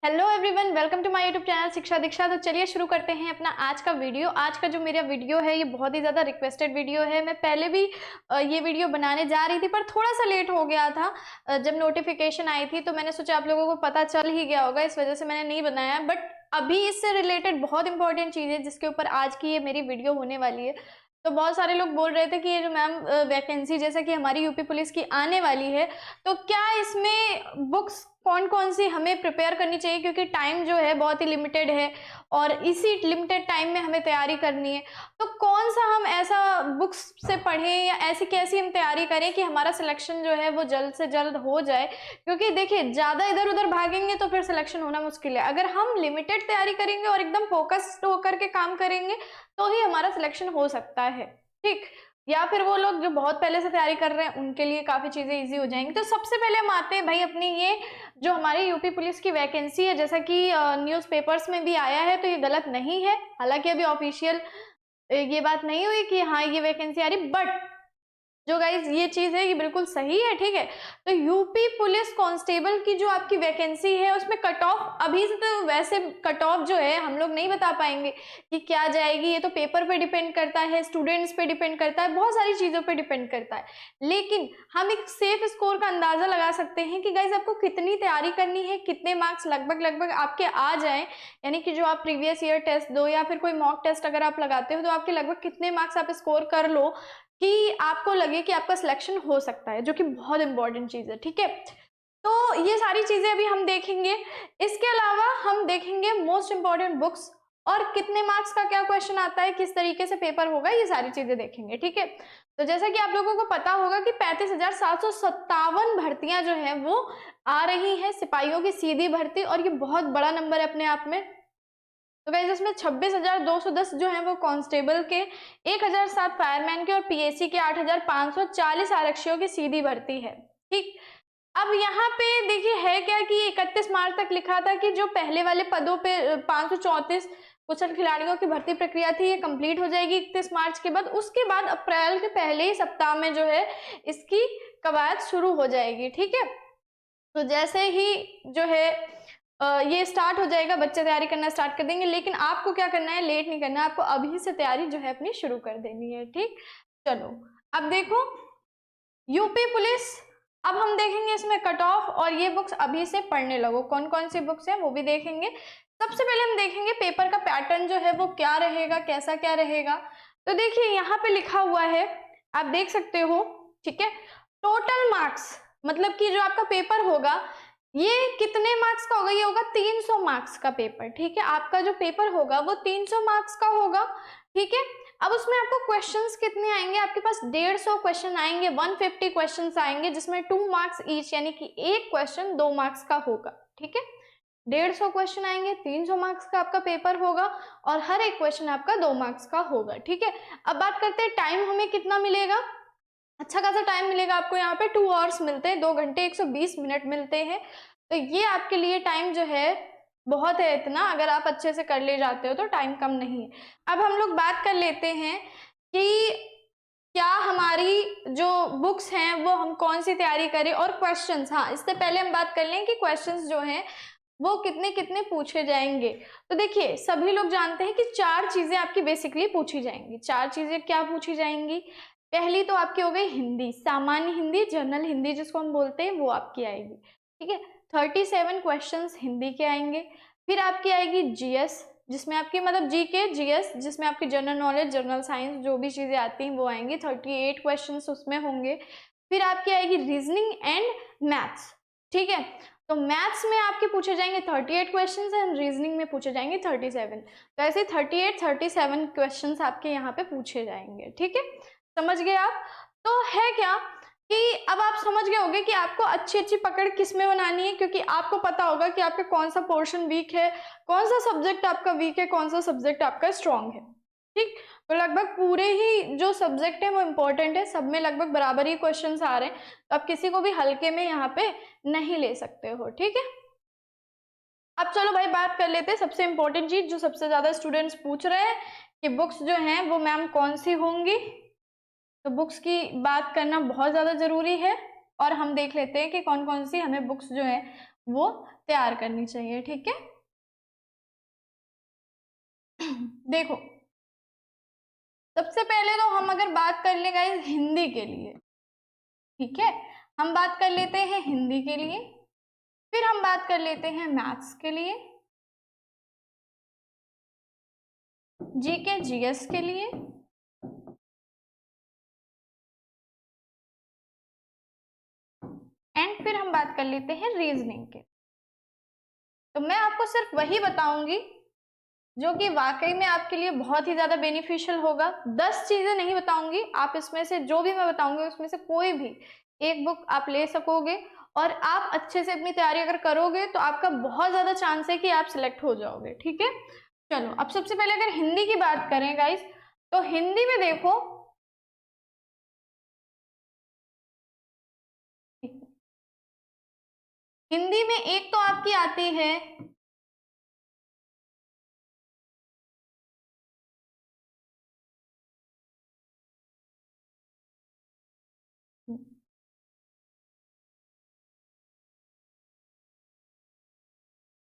Hello everyone, welcome to my YouTube channel Shiksha Diksha. तो चलिए शुरू करते हैं अपना आज का वीडियो। आज का जो मेरा वीडियो है ये बहुत ही ज़्यादा रिक्वेस्टेड वीडियो है। मैं पहले भी ये वीडियो बनाने जा रही थी पर थोड़ा सा लेट हो गया था। जब नोटिफिकेशन आई थी तो मैंने सोचा आप लोगों को पता चल ही गया होगा, इस वजह से मैंने नहीं बनाया। बट अभी इससे रिलेटेड बहुत इंपॉर्टेंट चीज़ है जिसके ऊपर आज की ये मेरी वीडियो होने वाली है। तो बहुत सारे लोग बोल रहे थे कि ये जो मैम वैकेंसी जैसा कि हमारी यूपी पुलिस की आने वाली है, तो क्या इसमें बुक्स कौन कौन सी हमें प्रिपेयर करनी चाहिए, क्योंकि टाइम जो है बहुत ही लिमिटेड है और इसी लिमिटेड टाइम में हमें तैयारी करनी है। तो कौन सा हम ऐसा बुक्स से पढ़ें या ऐसी कैसी हम तैयारी करें कि हमारा सिलेक्शन जो है वो जल्द से जल्द हो जाए। क्योंकि देखिए ज़्यादा इधर उधर भागेंगे तो फिर सिलेक्शन होना मुश्किल है। अगर हम लिमिटेड तैयारी करेंगे और एकदम फोकस्ड होकर के काम करेंगे तो ही हमारा सिलेक्शन हो सकता है, ठीक। या फिर वो लोग जो बहुत पहले से तैयारी कर रहे हैं उनके लिए काफ़ी चीज़ें इजी हो जाएंगी। तो सबसे पहले हम आते हैं भाई अपनी ये जो हमारी यूपी पुलिस की वैकेंसी है, जैसा कि न्यूज़पेपर्स में भी आया है, तो ये गलत नहीं है। हालांकि अभी ऑफिशियल ये बात नहीं हुई कि हाँ ये वैकेंसी आ रही, बट जो गाइज ये चीज़ है ये बिल्कुल सही है, ठीक है। तो यूपी पुलिस कांस्टेबल की जो आपकी वैकेंसी है उसमें कट ऑफ अभी से तो वैसे कट ऑफ जो है हम लोग नहीं बता पाएंगे कि क्या जाएगी। ये तो पेपर पे डिपेंड करता है, स्टूडेंट्स पे डिपेंड करता है, बहुत सारी चीज़ों पे डिपेंड करता है। लेकिन हम एक सेफ स्कोर का अंदाज़ा लगा सकते हैं कि गाइज आपको कितनी तैयारी करनी है, कितने मार्क्स लगभग आपके आ जाएं। यानी कि जो आप प्रीवियस ईयर टेस्ट दो या फिर कोई मॉक टेस्ट अगर आप लगाते हो तो आपके लगभग कितने मार्क्स आप स्कोर कर लो कि आपको लगे कि आपका सिलेक्शन हो सकता है, जो कि बहुत इंपॉर्टेंट चीज़ है, ठीक है। तो ये सारी चीज़ें अभी हम देखेंगे। इसके अलावा हम देखेंगे मोस्ट इंपॉर्टेंट बुक्स और कितने मार्क्स का क्या क्वेश्चन आता है, किस तरीके से पेपर होगा, ये सारी चीज़ें देखेंगे, ठीक है। तो जैसा कि आप लोगों को पता होगा कि 35,757 भर्तियां जो है वो आ रही हैं, सिपाहियों की सीधी भर्ती, और ये बहुत बड़ा नंबर है अपने आप में। तो गाइस इसमें 26,210 जो है वो कांस्टेबल के, 1,007 फायरमैन के और पीएसी के 8,540 आरक्षियों की सीधी भर्ती है, ठीक। अब यहाँ पे देखिए है क्या कि 31 मार्च तक लिखा था कि जो पहले वाले पदों पे 534 कुशल खिलाड़ियों की भर्ती प्रक्रिया थी ये कंप्लीट हो जाएगी 31 मार्च के बाद। उसके बाद अप्रैल के पहले ही सप्ताह में जो है इसकी कवायद शुरू हो जाएगी, ठीक है। तो जैसे ही जो है ये स्टार्ट हो जाएगा, बच्चे तैयारी करना स्टार्ट कर देंगे। लेकिन आपको क्या करना है, लेट नहीं करना है, आपको अभी से तैयारी जो है अपनी शुरू कर देनी है, ठीक। चलो अब देखो यूपी पुलिस, अब हम देखेंगे इसमें कट ऑफ और ये बुक्स अभी से पढ़ने लगो। कौन कौन सी बुक्स हैं वो भी देखेंगे। सबसे पहले हम देखेंगे पेपर का पैटर्न जो है वो क्या रहेगा, कैसा क्या रहेगा। तो देखिए यहाँ पे लिखा हुआ है, आप देख सकते हो, ठीक है। टोटल मार्क्स मतलब कि जो आपका पेपर होगा ये कितने मार्क्स का होगा, ये होगा 300 मार्क्स का पेपर, ठीक है। आपका जो पेपर होगा वो 300 मार्क्स का होगा, ठीक है। अब उसमें आपको क्वेश्चंस कितने आएंगे, आपके पास 150 क्वेश्चन आएंगे, 150 क्वेश्चंस आएंगे, जिसमें 2 मार्क्स ईच, यानी कि एक क्वेश्चन 2 मार्क्स का होगा, ठीक है। 150 क्वेश्चन आएंगे, 300 मार्क्स का आपका पेपर होगा और हर एक क्वेश्चन आपका 2 मार्क्स का होगा, ठीक है। अब बात करते हैं टाइम हमें कितना मिलेगा। अच्छा खासा टाइम मिलेगा आपको, यहाँ पे 2 आवर्स मिलते हैं, 2 घंटे 120 मिनट मिलते हैं। तो ये आपके लिए टाइम जो है बहुत है, इतना अगर आप अच्छे से कर ले जाते हो तो टाइम कम नहीं है। अब हम लोग बात कर लेते हैं कि क्या हमारी जो बुक्स हैं वो हम कौन सी तैयारी करें और क्वेश्चंस। हाँ, इससे पहले हम बात कर लें कि क्वेश्चंस जो हैं वो कितने कितने पूछे जाएंगे। तो देखिए सभी लोग जानते हैं कि 4 चीजें आपकी बेसिकली पूछी जाएंगी। 4 चीजें क्या पूछी जाएंगी, पहली तो आपकी हो गई हिंदी, सामान्य हिंदी, जनरल हिंदी जिसको हम बोलते हैं, वो आपकी आएगी, ठीक है। 37 क्वेश्चंस हिंदी के आएंगे। फिर आपकी आएगी जीएस, जिसमें आपकी मतलब जीके जीएस, जिसमें आपकी जनरल नॉलेज, जनरल साइंस जो भी चीजें आती हैं वो आएंगी, 38 क्वेश्चंस उसमें होंगे। फिर आपकी आएगी रीजनिंग एंड मैथ्स, ठीक है। तो मैथ्स में आपके पूछे जाएंगे 38 क्वेश्चंस एंड रीजनिंग में पूछे जाएंगे 37। तो ऐसे 37 क्वेश्चंस आपके यहाँ पे पूछे जाएंगे, ठीक है। समझ गए आप। तो है क्या कि अब आप समझ गए होंगे कि आपको अच्छी अच्छी पकड़ किस में बनानी है, क्योंकि आपको पता होगा कि आपका कौन सा पोर्शन वीक है, कौन सा सब्जेक्ट आपका वीक है, कौन सा सब्जेक्ट आपका स्ट्रांग है, ठीक। तो लगभग पूरे ही जो सब्जेक्ट है वो इंपॉर्टेंट है, सब में लगभग बराबर ही क्वेश्चंस आ रहे हैं, तो आप किसी को भी हल्के में यहाँ पे नहीं ले सकते हो, ठीक है। अब चलो भाई बात कर लेते हैं सबसे इंपॉर्टेंट चीज जो सबसे ज्यादा स्टूडेंट्स पूछ रहे हैं कि बुक्स जो हैं वो मैम कौन सी होंगी। तो बुक्स की बात करना बहुत ज़्यादा ज़रूरी है और हम देख लेते हैं कि कौन कौन सी हमें बुक्स जो है वो तैयार करनी चाहिए। ठीक है, देखो सबसे पहले तो हम अगर बात कर ले गाइस हिंदी के लिए, ठीक है, हम बात कर लेते हैं हिंदी के लिए, फिर हम बात कर लेते हैं मैथ्स के लिए, जीके जीएस के लिए, एंड फिर हम बात कर लेते हैं रीजनिंग के। तो मैं आपको सिर्फ वही बताऊंगी जो कि वाकई में आपके लिए बहुत ही ज्यादा बेनिफिशियल होगा। 10 चीजें नहीं बताऊंगी, आप इसमें से जो भी मैं बताऊंगी उसमें से कोई भी एक बुक आप ले सकोगे, और आप अच्छे से अपनी तैयारी अगर करोगे तो आपका बहुत ज्यादा चांस है कि आप सिलेक्ट हो जाओगे। ठीक है, चलो अब सबसे पहले अगर हिंदी की बात करें गाइस, तो हिंदी में देखो हिंदी में एक तो आपकी आती है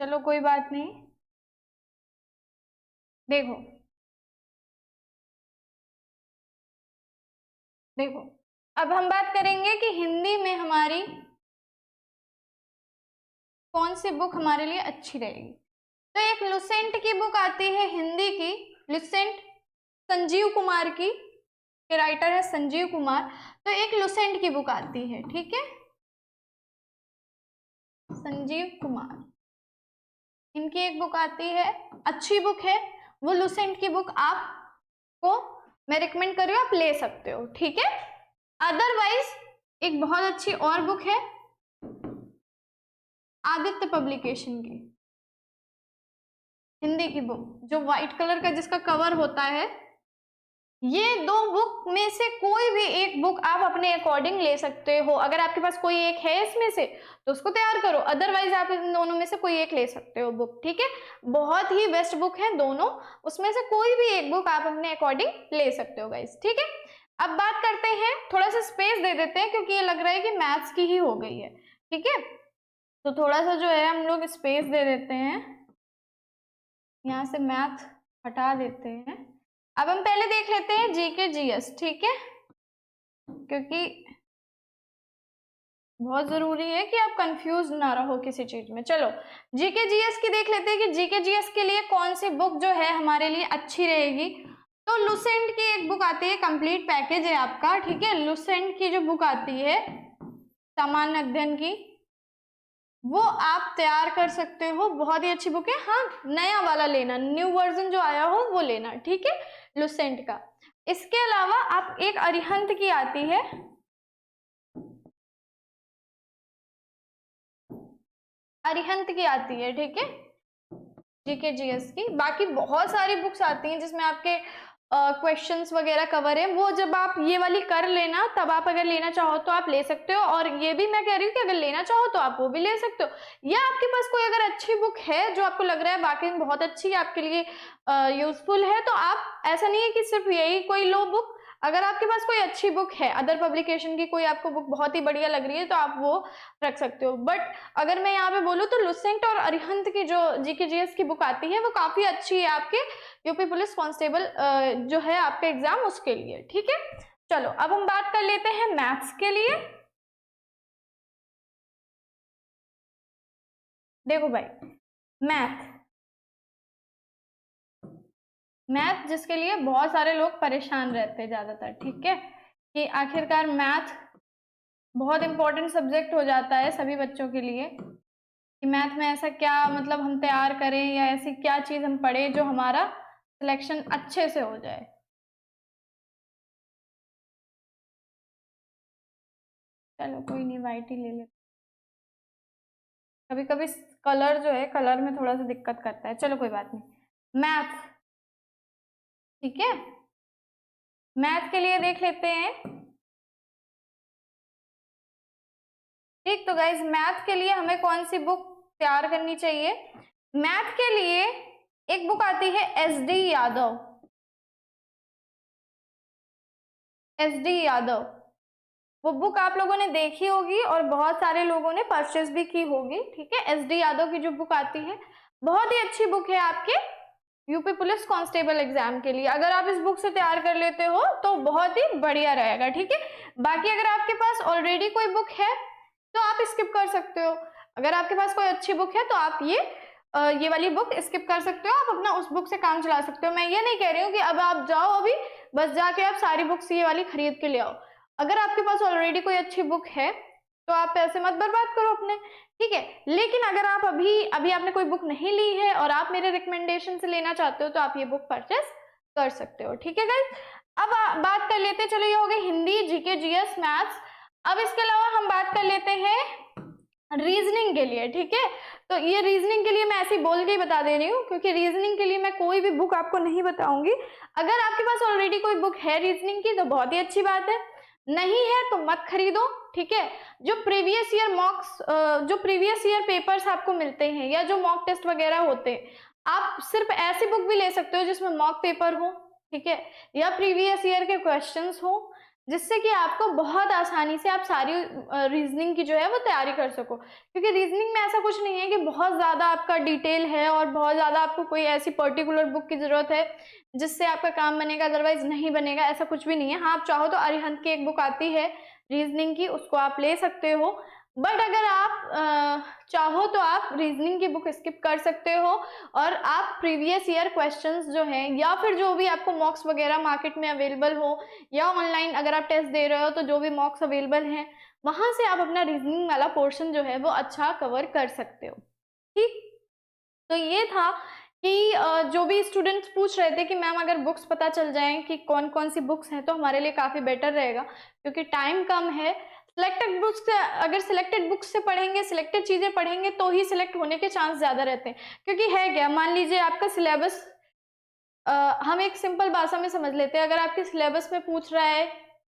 चलो कोई बात नहीं, देखो देखो अब हम बात करेंगे कि हिंदी में हमारी कौन सी बुक हमारे लिए अच्छी रहेगी। तो एक लुसेंट की बुक आती है हिंदी की, लुसेंट संजीव कुमार की, के राइटर है संजीव कुमार, तो एक लुसेंट की बुक आती है। ठीक है, संजीव कुमार, इनकी एक बुक आती है, अच्छी बुक है वो लुसेंट की बुक, आपको मैं रिकमेंड कर रही हूँ, आप ले सकते हो। ठीक है, अदरवाइज एक बहुत अच्छी और बुक है आदित्य पब्लिकेशन की हिंदी की बुक, जो व्हाइट कलर का जिसका कवर होता है। ये दो बुक में से कोई भी एक बुक आप अपने अकॉर्डिंग ले सकते हो। अगर आपके पास कोई एक है इसमें से तो उसको तैयार करो, अदरवाइज आप इन दोनों में से कोई एक ले सकते हो बुक। ठीक है, बहुत ही बेस्ट बुक है दोनों, उसमें से कोई भी एक बुक आप अपने अकॉर्डिंग ले सकते हो गाइस। ठीक है, अब बात करते हैं, थोड़ा सा स्पेस दे देते हैं क्योंकि ये लग रहा है कि मैथ्स की ही हो गई है। ठीक है, तो थोड़ा सा जो है हम लोग स्पेस दे देते हैं, यहाँ से मैथ हटा देते हैं। अब हम पहले देख लेते हैं जीके जीएस। ठीक है, क्योंकि बहुत जरूरी है कि आप कंफ्यूज ना रहो किसी चीज में। चलो जीके जीएस की देख लेते हैं कि जीके जीएस के लिए कौन सी बुक जो है हमारे लिए अच्छी रहेगी। तो लुसेंट की एक बुक आती है, कंप्लीट पैकेज है आपका। ठीक है, लुसेंट की जो बुक आती है सामान्य अध्ययन की, वो आप तैयार कर सकते हो, बहुत ही अच्छी बुक है। हाँ, नया वाला लेना, न्यू वर्जन जो आया हो वो लेना। ठीक है, लुसेंट का। इसके अलावा आप एक अरिहंत की आती है, अरिहंत की आती है। ठीक है, जीके जीएस की। बाकी बहुत सारी बुक्स आती हैं जिसमें आपके क्वेश्चंस वगैरह कवर है, वो जब आप ये वाली कर लेना तब आप अगर लेना चाहो तो आप ले सकते हो। और ये भी मैं कह रही हूँ कि अगर लेना चाहो तो आप वो भी ले सकते हो, या आपके पास कोई अगर अच्छी बुक है जो आपको लग रहा है वाकई में बहुत अच्छी है, आपके लिए यूजफुल है, तो आप, ऐसा नहीं है कि सिर्फ यही कोई लो बुक, अगर आपके पास कोई अच्छी बुक है अदर पब्लिकेशन की, कोई आपको बुक बहुत ही बढ़िया लग रही है तो आप वो रख सकते हो। बट अगर मैं यहाँ पे बोलूँ तो लुसेंट और अरिहंत की जो जीके जीएस की बुक आती है वो काफी अच्छी है आपके यूपी पुलिस कांस्टेबल जो है आपका एग्जाम, उसके लिए। ठीक है, चलो अब हम बात कर लेते हैं मैथ्स के लिए। देखो भाई, मैथ जिसके लिए बहुत सारे लोग परेशान रहते हैं ज्यादातर, ठीक है, कि आखिरकार मैथ बहुत इंपॉर्टेंट सब्जेक्ट हो जाता है सभी बच्चों के लिए, कि मैथ में ऐसा क्या मतलब हम तैयार करें या ऐसी क्या चीज हम पढ़ें जो हमारा सिलेक्शन अच्छे से हो जाए। चलो कोई नहीं, वाइट ही ले लेते, कभी कभी कलर जो है कलर में थोड़ा सा दिक्कत करता है। चलो कोई बात नहीं, मैथ। ठीक है, मैथ के लिए देख लेते हैं। ठीक, तो गाइज मैथ के लिए हमें कौन सी बुक तैयार करनी चाहिए। मैथ के लिए एक बुक आती है एसडी यादव, एसडी यादव, वो बुक आप लोगों ने देखी होगी और बहुत सारे लोगों ने परचेस भी की होगी। ठीक है, SD यादव की जो बुक आती है, बहुत ही अच्छी बुक है आपके यूपी पुलिस कांस्टेबल एग्जाम के लिए। अगर आप इस बुक से तैयार कर लेते हो तो बहुत ही बढ़िया रहेगा। ठीक है, बाकी अगर आपके पास ऑलरेडी कोई बुक है तो आप स्किप कर सकते हो। अगर आपके पास कोई अच्छी बुक है तो आप ये वाली बुक स्किप कर सकते हो, आप अपना उस बुक से काम चला सकते हो। मैं ये नहीं कह रही हूँ कि अब आप जाओ अभी बस जाके आप सारी बुक्स ये वाली खरीद के ले आओ। अगर आपके पास ऑलरेडी कोई अच्छी बुक है तो आप पैसे मत बर्बाद करो अपने। ठीक है, लेकिन अगर आप अभी आपने कोई बुक नहीं ली है और आप मेरे रिकमेंडेशन से लेना चाहते हो तो आप ये बुक परचेस कर सकते हो। ठीक है गाइस, अब बात कर लेते हैं, चलो ये हो गई हिंदी, जीके, जीएस, मैथ्स। अब इसके अलावा हम बात कर लेते हैं रीजनिंग के लिए। ठीक है, तो ये रीजनिंग के लिए मैं ऐसे बोल के ही बता दे रही हूँ क्योंकि रीजनिंग के लिए मैं कोई भी बुक आपको नहीं बताऊंगी। अगर आपके पास ऑलरेडी कोई बुक है रीजनिंग की तो बहुत ही अच्छी बात है, नहीं है तो मत खरीदो। ठीक है, जो प्रीवियस ईयर पेपर्स आपको मिलते हैं या जो मॉक टेस्ट वगैरह होते हैं, आप सिर्फ ऐसी बुक भी ले सकते हो जिसमें मॉक पेपर हो। ठीक है, या प्रीवियस ईयर के क्वेश्चंस हो, जिससे कि आपको बहुत आसानी से आप सारी रीजनिंग की जो है वो तैयारी कर सको। क्योंकि रीजनिंग में ऐसा कुछ नहीं है कि बहुत ज़्यादा आपका डिटेल है और बहुत ज़्यादा आपको कोई ऐसी पर्टिकुलर बुक की ज़रूरत है जिससे आपका काम बनेगा, अदरवाइज नहीं बनेगा, ऐसा कुछ भी नहीं है। हाँ, आप चाहो तो अरिहंत की एक बुक आती है रीजनिंग की, उसको आप ले सकते हो, बट अगर आप चाहो तो आप रीजनिंग की बुक स्किप कर सकते हो और आप प्रीवियस ईयर क्वेश्चंस जो हैं या फिर जो भी आपको मॉक्स वगैरह मार्केट में अवेलेबल हो या ऑनलाइन अगर आप टेस्ट दे रहे हो तो जो भी मॉक्स अवेलेबल हैं वहां से आप अपना रीजनिंग वाला पोर्शन जो है वो अच्छा कवर कर सकते हो। ठीक, तो ये था कि जो भी स्टूडेंट्स पूछ रहे थे कि मैम अगर बुक्स पता चल जाएं कि कौन कौन सी बुक्स हैं तो हमारे लिए काफ़ी बेटर रहेगा क्योंकि टाइम कम है। सिलेक्टेड बुक्स से, अगर सिलेक्टेड बुक्स से पढ़ेंगे, सिलेक्टेड चीज़ें पढ़ेंगे तो ही सिलेक्ट होने के चांस ज़्यादा रहते हैं। क्योंकि है क्या, मान लीजिए आपका सिलेबस, हम एक सिंपल भाषा में समझ लेते हैं, अगर आपके सिलेबस में पूछ रहा है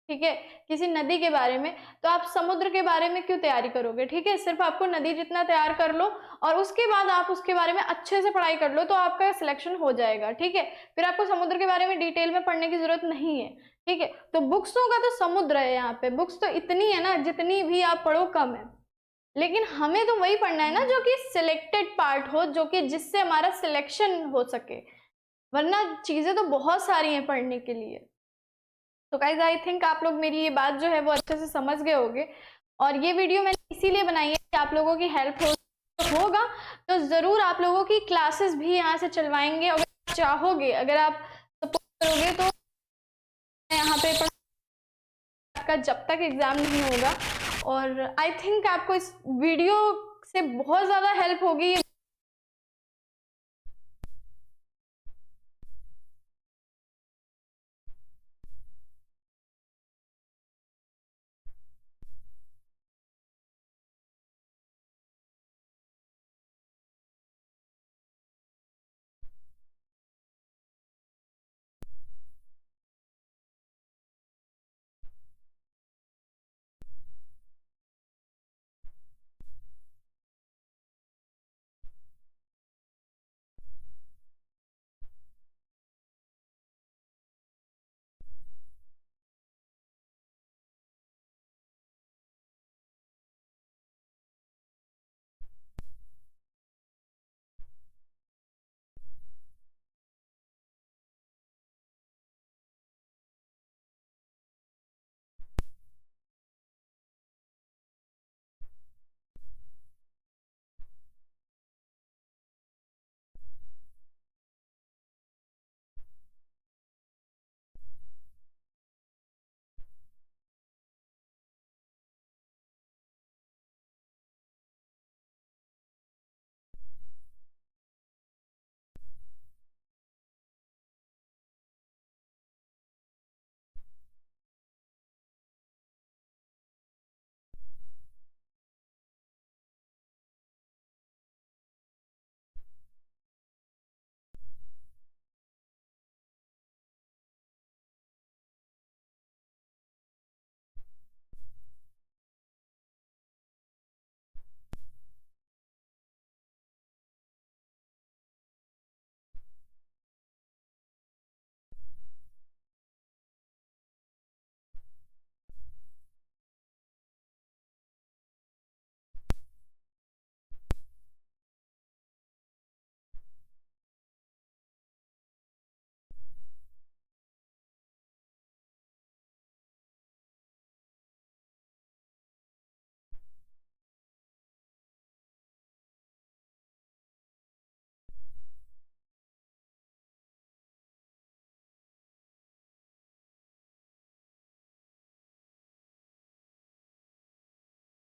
ठीक है किसी नदी के बारे में, तो आप समुद्र के बारे में क्यों तैयारी करोगे। ठीक है, सिर्फ आपको नदी जितना तैयार कर लो और उसके बाद आप उसके बारे में अच्छे से पढ़ाई कर लो तो आपका सिलेक्शन हो जाएगा। ठीक है, फिर आपको समुद्र के बारे में डिटेल में पढ़ने की जरूरत नहीं है। ठीक है, तो बुक्सों का तो समुद्र है, यहाँ पे बुक्स तो इतनी है ना, जितनी भी आप पढ़ो कम है, लेकिन हमें तो वही पढ़ना है ना जो कि सिलेक्टेड पार्ट हो, जो कि जिससे हमारा सिलेक्शन हो सके, वरना चीजें तो बहुत सारी हैं पढ़ने के लिए। तो गाइज आई थिंक आप लोग मेरी ये बात जो है वो अच्छे से समझ गए होंगे और ये वीडियो मैंने इसीलिए बनाई है कि आप लोगों की हेल्प होगा तो ज़रूर आप लोगों की क्लासेस भी यहाँ से चलवाएंगे। अगर चाहोगे, अगर आप सपोर्ट करोगे तो यहाँ पे आपका जब तक एग्ज़ाम नहीं होगा। और आई थिंक आपको इस वीडियो से बहुत ज़्यादा हेल्प होगी।